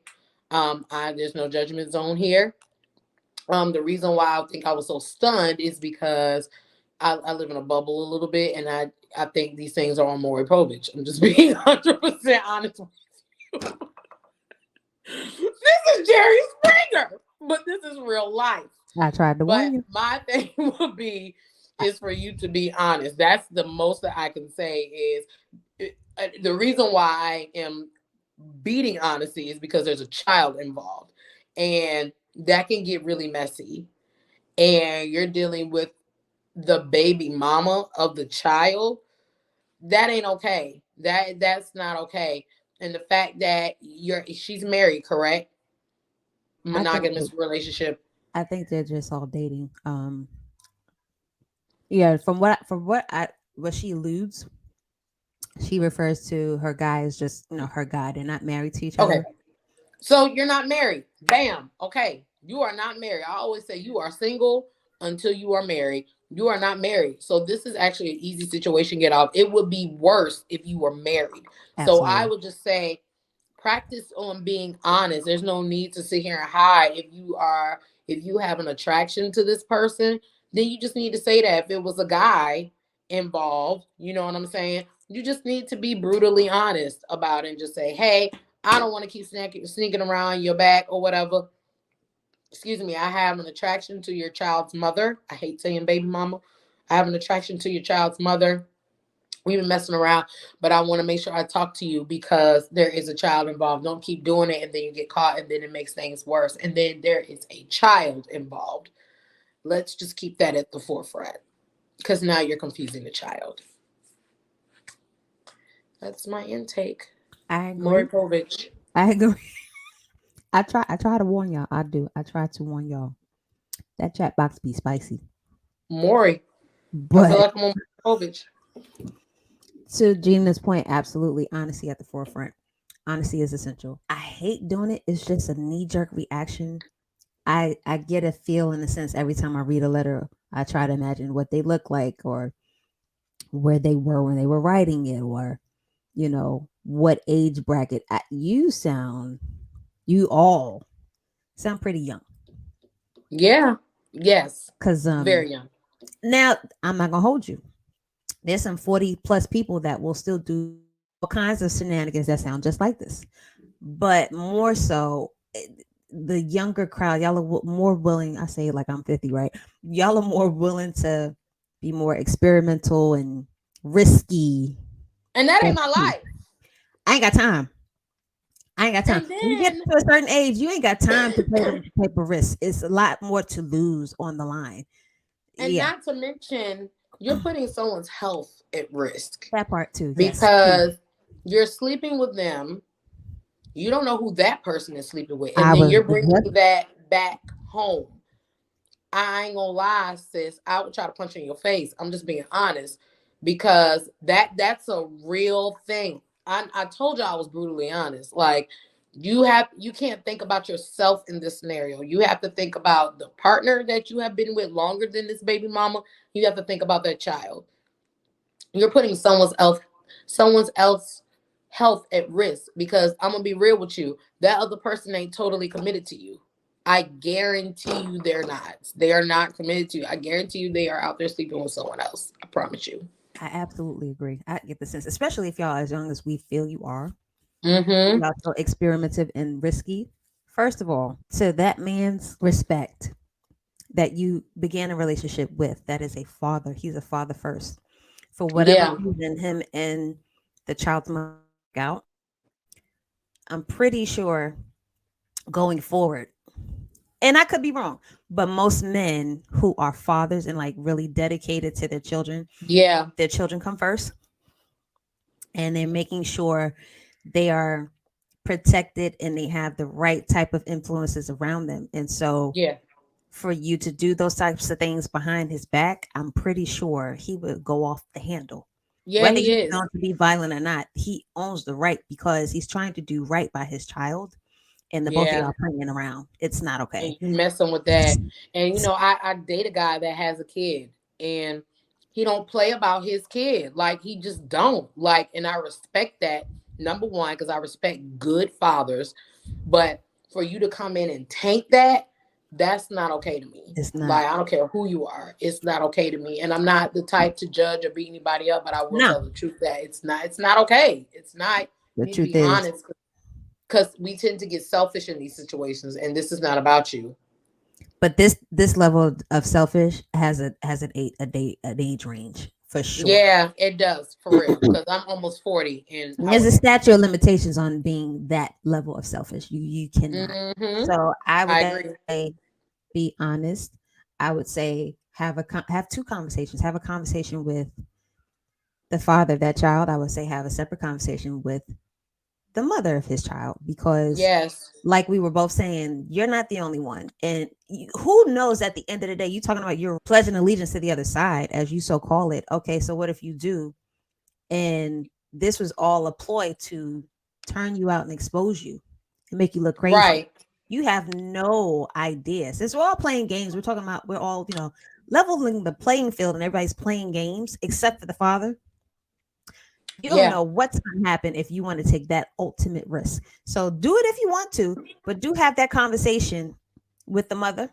There's no judgment zone here. The reason why I think I was so stunned is because I live in a bubble a little bit, and I think these things are on Maury Povich. I'm just being 100% honest. This is Jerry Springer, but this is real life. I tried to warn But you. my thing would be is for you to be honest. That's the most that I can say is the reason why I am beating honesty is because there's a child involved, and that can get really messy. And you're dealing with the baby mama of the child. That ain't okay. That's not okay. And the fact that she's married, correct? I think Monogamous relationship. I think they're just all dating. Yeah, from what she alludes, she refers to her guy as just her guy. They're not married to each Okay. other. So you're not married. Bam. Okay. You are not married. I always say you are single until you are married. You are not married. So this is actually an easy situation to get off. It would be worse if you were married. So I Absolutely. would just say practice on being honest. There's no need to sit here and hide. If you have an attraction to this person, then you just need to say that. If it was a guy involved, you know what I'm saying? You just need to be brutally honest about it and just say, hey, I don't want to keep sneaking around your back or whatever. Excuse me, I have an attraction to your child's mother. I hate saying baby mama. I have an attraction to your child's mother. We've been messing around, but I want to make sure I talk to you because there is a child involved. Don't keep doing it and then you get caught and then it makes things worse. And then there is a child involved. Let's just keep that at the forefront because now you're confusing the child. That's my intake. I Maury agree. Povich. I agree. I try to warn y'all. I do. I try to warn y'all. That chat box be spicy. Maury. I feel But like I'm on Povich. to Gina's point, absolutely honesty at the forefront. Honesty is essential. I hate doing it. It's just a knee jerk reaction. I get a feel in a sense every time I read a letter. I try to imagine what they look like or where they were when they were writing it or what age bracket. You all sound pretty young. Yeah. Yes. Cause Very young. now I'm not gonna hold you. There's some 40 plus people that will still do all kinds of shenanigans that sound just like this. But more so, the younger crowd, y'all are more willing. I say it like I'm 50, right? Y'all are more willing to be more experimental and risky. And that ain't than my me. life. I ain't got time. I ain't got time. And When you get then to a certain age, you ain't got time to play them type of risks. It's a lot more to lose on the line. and Yeah, not to mention you're putting someone's health at risk that part too. Yes, please. because you're sleeping with them. You don't know who that person is sleeping with. And I then was you're bringing just that back home. I ain't gonna lie, sis. I would try to punch you in your face. I'm just being honest because that's a real thing. I told you I was brutally honest. Like you can't think about yourself in this scenario. You have to think about the partner that you have been with longer than this baby mama. You have to think about that child. You're putting someone's else health at risk because I'm gonna be real with you. That other person ain't totally committed to you. I guarantee you they're not. They are not committed to you. I guarantee you they are out there sleeping with someone else. I promise you. I absolutely agree. I get the sense, especially if y'all as young as we feel you are, Mm-hmm. y'all so experimentative and risky. First of all, to that man's respect that you began a relationship with, that is a father. He's a father first. For whatever Yeah. reason, him and the child's mother out. I'm pretty sure going forward, and I could be wrong, but most men who are fathers and like really dedicated to Yeah. their children come first, and they're making sure they are protected and they have the right type of influences around them. And so Yeah. for you to do those types of things behind his back, I'm pretty sure he would go off the handle. Yeah, Whether he he's is. going to be violent or not, he owns the right because he's trying to do right by his child. and the both of Yeah. y'all playing around. It's not And okay. you messing with that. And you know, I date a guy that has a kid, and he don't play about his kid. Like he just don't. Like, and I respect that, number one, because I respect good fathers. But for you to come in and tank that, that's not okay to me. It's not. Like, I don't care who you are. It's not okay to me. And I'm not the type to judge or beat anybody up, but I will No, tell the truth that it's not okay. It's not. the You need to truth be is, honest, because we tend to get selfish in these situations, and this is not about you. but this level of selfish has an age range for sure. Yeah, it does, for real. Because I'm almost 40, and And I there's a would. statute of limitations on being that level of selfish. You cannot. Mm-hmm. So I would I agree. say be honest. I would say have two conversations. Have a conversation with the father of that child. I would say have a separate conversation with the mother of his child, because Yes. like we were both saying, you're not the only one. And who knows, at the end of the day, you talking about your pledge and allegiance to the other side, as you so call it. Okay, so what if you do? And this was all a ploy to turn you out and expose you and make you look crazy. Right. You have no idea. Since we're all playing games, we're talking about, we're all, leveling the playing field, and everybody's playing games except for the father. You don't Yeah. know what's going to happen if you want to take that ultimate risk. So do it if you want to, but do have that conversation with the mother.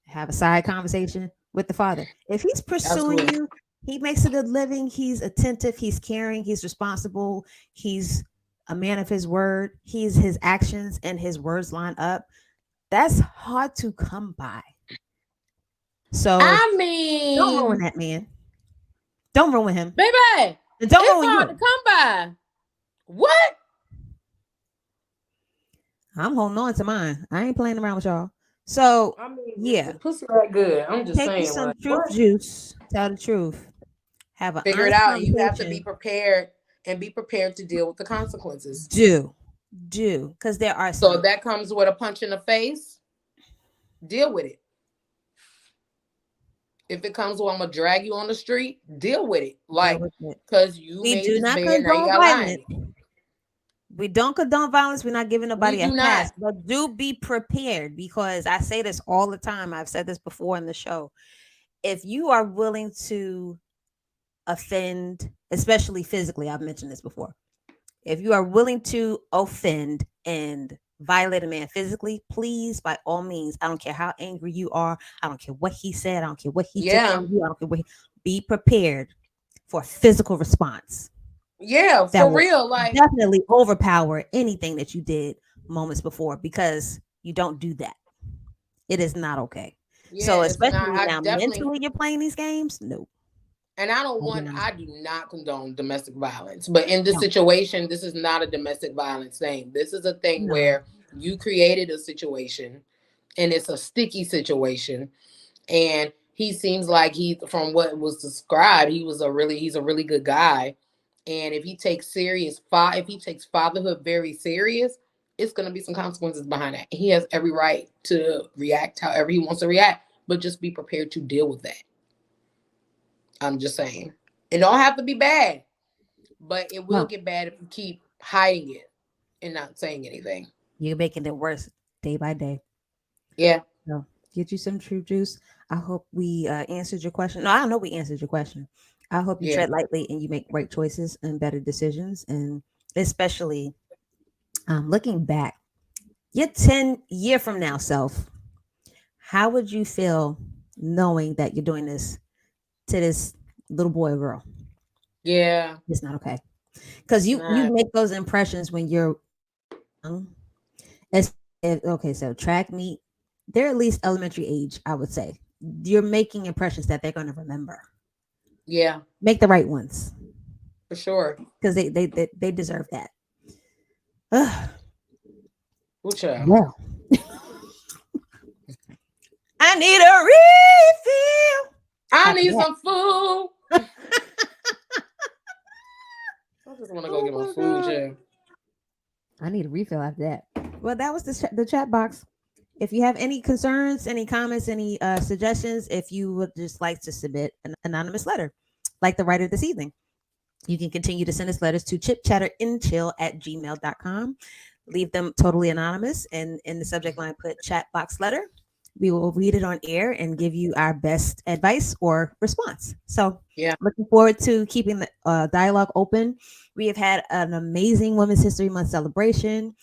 Have a side conversation with the father. If he's pursuing Absolutely. you, he makes a good living, he's attentive, he's caring, he's responsible, he's a man of his word, his actions and his words line up. That's hard to come by. So I don't ruin mean, that man. Don't ruin him. baby, And don't it's ruin hard to you. come by. What? I'm holding on to mine. I ain't playing around with y'all. So I mean, yeah, the pussy that good. I'm just take you saying, some like, truth what? juice. Tell the truth. Have an Figure it honest out, and you have to be conversation. prepared and be prepared to deal with the consequences. Do because there are So if some. that comes with a punch in the face, deal with it. If it comes with I'm gonna drag you on the street, deal with it. Deal Like, with it. cause you We made do this not bed, now you condone gotta lie in violence. it. We don't condone violence. We're not giving We nobody a do pass, not. but do be prepared, because I say this all the time. I've said this before in the show. If you are willing to offend, especially physically, I've mentioned this before. If you are willing to offend and violate a man physically, please, by all means, I don't care how angry you are. I don't care what he said. I don't care what he took Yeah. from you. I don't care be prepared for a physical response Yeah, that for will real. Like, definitely overpower anything that you did moments before, because you don't do that. It is not okay. yeah, So, it's not. especially I now, definitely, mentally, you're playing these games. No, and I don't I'll be want, honest I with do you. not condone domestic violence. But in this No, situation, this is not a domestic violence thing. This is a thing no. where you created a situation, and it's a sticky situation. And he seems like from what was described, he's a really good guy. And if he takes if he takes fatherhood very serious, it's going to be some consequences behind that. He has every right to react however he wants to react, but just be prepared to deal with that. I'm just saying. It don't have to be bad, but it will No, get bad if you keep hiding it and not saying anything. you're making it worse day by day. Yeah. So, get you some true juice. I hope we answered your question. No, I know we answered your question. I hope you Yeah. tread lightly and you make right choices and better decisions. And especially looking back, your 10-year from now self, how would you feel knowing that you're doing this to this little boy or girl? Yeah. It's not okay. Because It's you not. make those impressions when you're young. Okay, so track meet, they're at least elementary age, I would say. You're making impressions that they're going to remember. Yeah, Make the right ones, for sure. because they deserve that. Ugh. Which Well, I need a refill. I After need that. some food. I just want to go Oh get my my food, god, yeah. I need a refill after that. Well, that was the chat box. If you have any concerns, any comments, any suggestions, if you would just like to submit an anonymous letter, like the writer this evening, you can continue to send us letters to chipchatternchill@gmail.com. leave them totally anonymous, and in the subject line put chat box letter. We will read it on air and give you our best advice or response. So Yeah. looking forward to keeping the dialogue open. We have had an amazing Women's History Month celebration.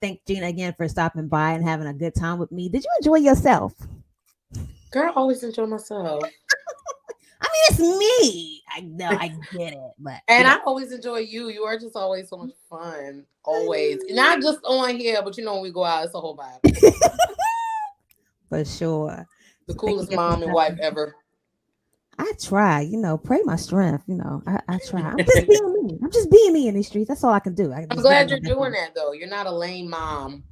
Thank Jeanna again for stopping by and having a good time with me. Did you enjoy yourself? Girl, I always enjoy myself. I mean, it's me. I know, I get it, but And I always enjoy you. You are just always so much fun. Always. Not just on here, but when we go out, it's a whole vibe. for sure. The So thank you coolest again for mom and wife stopping. ever. I try, pray my strength. I try. I'm just being me. I'm just being me in these streets. That's all I can do. I can I'm just give glad you my you're best doing one. that though. You're not a lame mom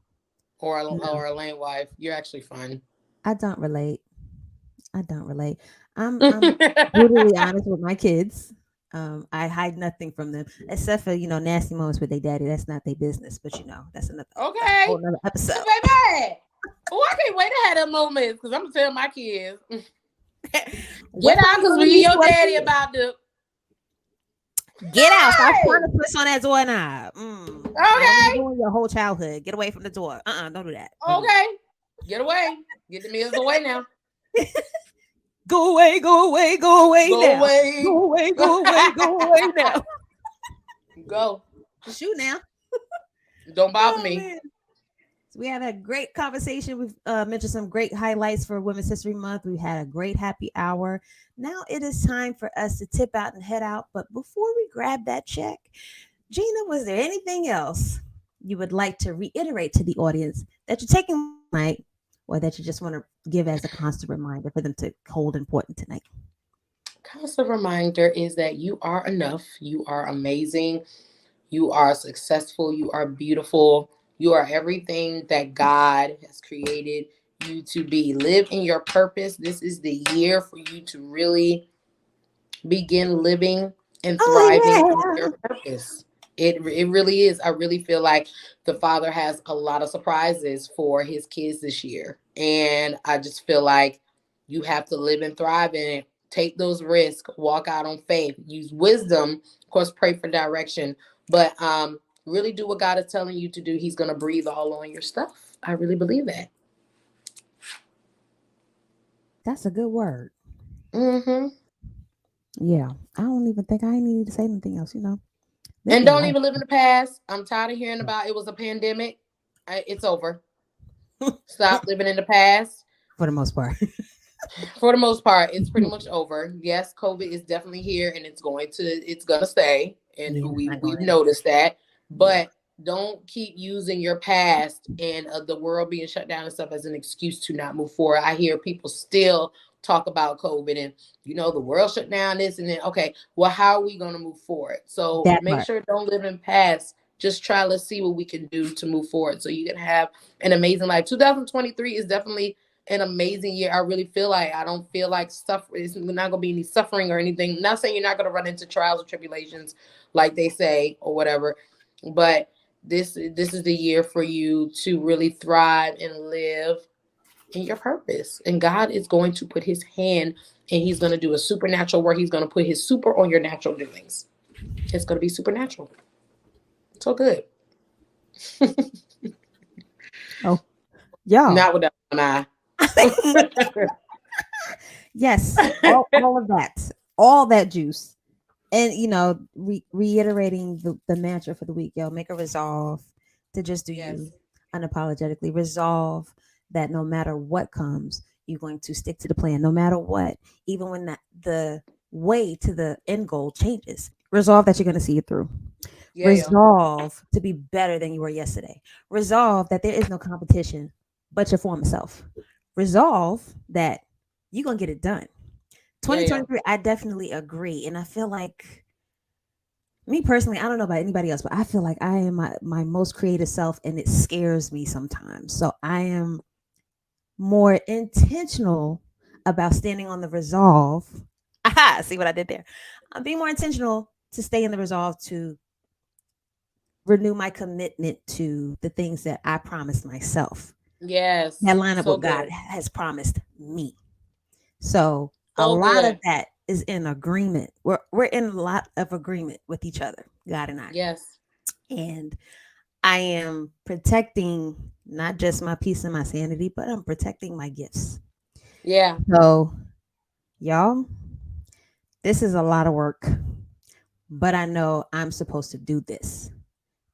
No, or a lame wife. You're actually fun. I don't relate. I don't relate. I'm brutally honest with my kids. I hide nothing from them except for nasty moments with their daddy. That's not their business, but that's a Okay. whole nother So episode. baby. Oh, I can't wait to have that moment because I'm gonna tell my kids. Wait Get till out you because know we these your daddy 12 about to. Get out. Stop trying Hey! to push on that doorknob. I don't want to Okay. ruin your whole childhood. Get away from the door. Don't do that. Don't do that. Okay. Get away. Get the meals away now. Go away, go away, go away Go now. away. Go away, go away, go away now. Go. Shoot now. Don't bother Oh me. man. So we had a great conversation. We've mentioned some great highlights for Women's History Month. We had a great happy hour. Now it is time for us to tip out and head out. But before we grab that check, Jeanna, was there anything else you would like to reiterate to the audience that you're taking tonight, or that you just want to give as a constant reminder for them to hold important tonight? Constant reminder is that you are enough. You are amazing. You are successful. You are beautiful. You are everything that God has created you to be. Live in your purpose. This is the year for you to really begin living and thriving in Oh your purpose. It really is. I really feel like the Father has a lot of surprises for his kids this year. And I just feel like you have to live and thrive in it. Take those risks, walk out on faith, use wisdom, of course, pray for direction, but really do what God is telling you to do. He's gonna breathe all on your stuff. I really believe that. that's a good word. Hmm. Yeah, I don't even think I need to say anything else. Live And your don't life even live in the past. I'm tired of hearing about it was a pandemic. It's over. Stop living in the past. for the most part. For the most part, it's pretty much over. Yes, COVID is definitely here and it's gonna stay. And Yeah, it's not we've going anywhere. noticed that. Yeah. But don't keep using your past and the world being shut down and stuff as an excuse to not move forward. I hear people still talk about COVID and the world shut down this and then okay, well, how are we gonna move forward? So That make part. sure don't live in past. Just try, let's see what we can do to move forward so you can have an amazing life. 2023 is definitely an amazing year. I really feel like I don't feel like it's not gonna be any suffering or anything. Not saying you're not gonna run into trials or tribulations like they say or whatever, but this is the year for you to really thrive and live in your purpose. And God is going to put his hand and he's gonna do a supernatural work. He's gonna put his super on your natural doings. It's gonna be supernatural. So good. Oh, y'all. Not without an eye. Yes, all of that, all that juice, and reiterating the mantra for the week. Yo, make a resolve to just do you Yes. unapologetically. Resolve that no matter what comes, you're going to stick to the plan, no matter what, even when the way to the end goal changes. Resolve that you're going to see it through. Yeah, yeah. Resolve to be better than you were yesterday. Resolve that there is no competition but your former self. Resolve that you're going to get it done. Yeah, yeah. 2023, I definitely agree. And I feel like, me personally, I don't know about anybody else, but I feel like I am my most creative self and it scares me sometimes. So I am more intentional about standing on the resolve. Aha, see what I did there? I'm being more intentional to stay in the resolve to renew my commitment to the things that I promised myself that Yes. line up So what God good. has promised me. So a So lot of good. that is in agreement. We're in a lot of agreement with each other, God and I. Yes. And I am protecting not just my peace and my sanity, but I'm protecting my gifts. Yeah. So, y'all, this is a lot of work, but I know I'm supposed to do this.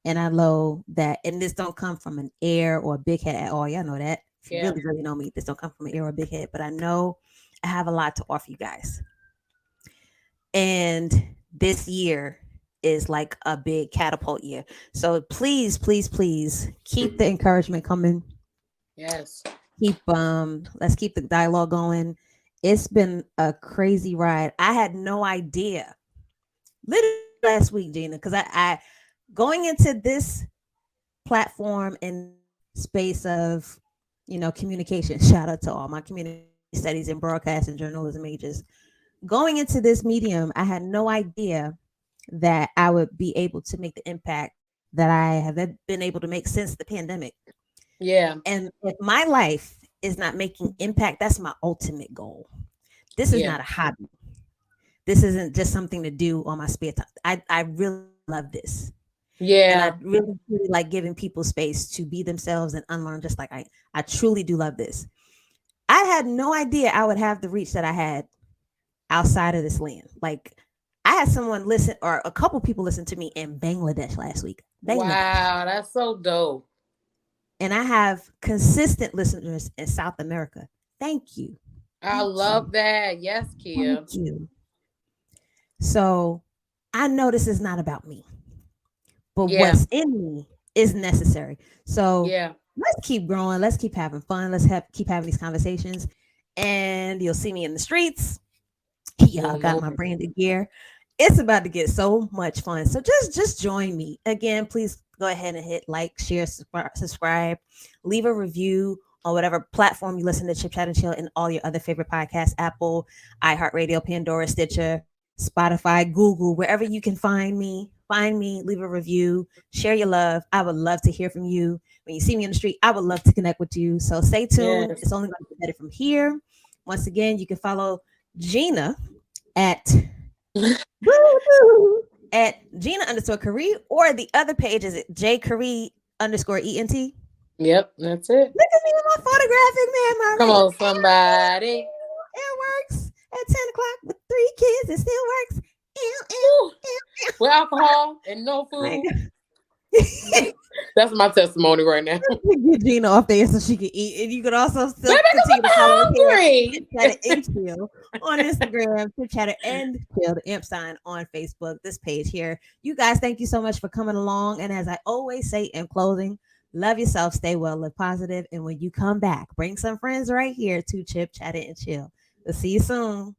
And I know that, and this don't come from an air or a big head at all. Y'all know that. If you Yeah. really, really know me, this don't come from an air or a big head, but I know I have a lot to offer you guys. And this year is like a big catapult year. So please, please, please keep the encouragement coming. Yes. Keep let's keep the dialogue going. It's been a crazy ride. I had no idea literally last week, Gina, because I going into this platform and this space of communication. Shout out to all my community studies and broadcast and journalism majors. Going into this medium, I had no idea that I would be able to make the impact that I have been able to make since the pandemic. Yeah. And if my life is not making impact, that's my ultimate goal. This is Yeah. not a hobby. This isn't just something to do on my spare time. I really love this. And I Yeah. really, really like giving people space to be themselves and unlearn just like I truly do love this. I had no idea I would have the reach that I had outside of this land. Like I had someone listen or a couple people listen to me in Bangladesh last week. Bangladesh. Wow, that's so dope. And I have consistent listeners in South America. Thank you. I Thank you. love that. Yes, Kia. Thank you. So I know this is not about me, but Yeah. what's in me is necessary. So Yeah. let's keep growing. Let's keep having fun. Keep having these conversations. And you'll see me in the streets. Y'all More, got more. my branded gear. It's about to get so much fun. So just join me. Again, please go ahead and hit like, share, subscribe, leave a review on whatever platform you listen to Chip Chat and Chill and all your other favorite podcasts, Apple, iHeartRadio, Pandora, Stitcher, Spotify, Google, wherever you can find me, leave a review, share your love. I would love to hear from you. When you see me in the street, I would love to connect with you. So stay tuned. Yes. It's only going to get better from here. Once again, you can follow Jeanna at at Jeanna underscore Carie, or the other page is J Carie underscore ENT. Yep, that's it. Look at me with my photographic Come memory. on, somebody. It works at 10 o'clock with 3 kids. It still works. Ew, Woo. ew, With alcohol and no ew. food. That's my testimony right now. Get Gina off there so she can eat. And you can also still Baby, continue to follow us here hungry. Chatter and Chill on Instagram, Chatter and Chill, the amp sign on Facebook, this page here. You guys, thank you so much for coming along. And as I always say in closing, love yourself, stay well, live positive, and when you come back, bring some friends right here to Chip, Chatter, and Chill. We'll see you soon.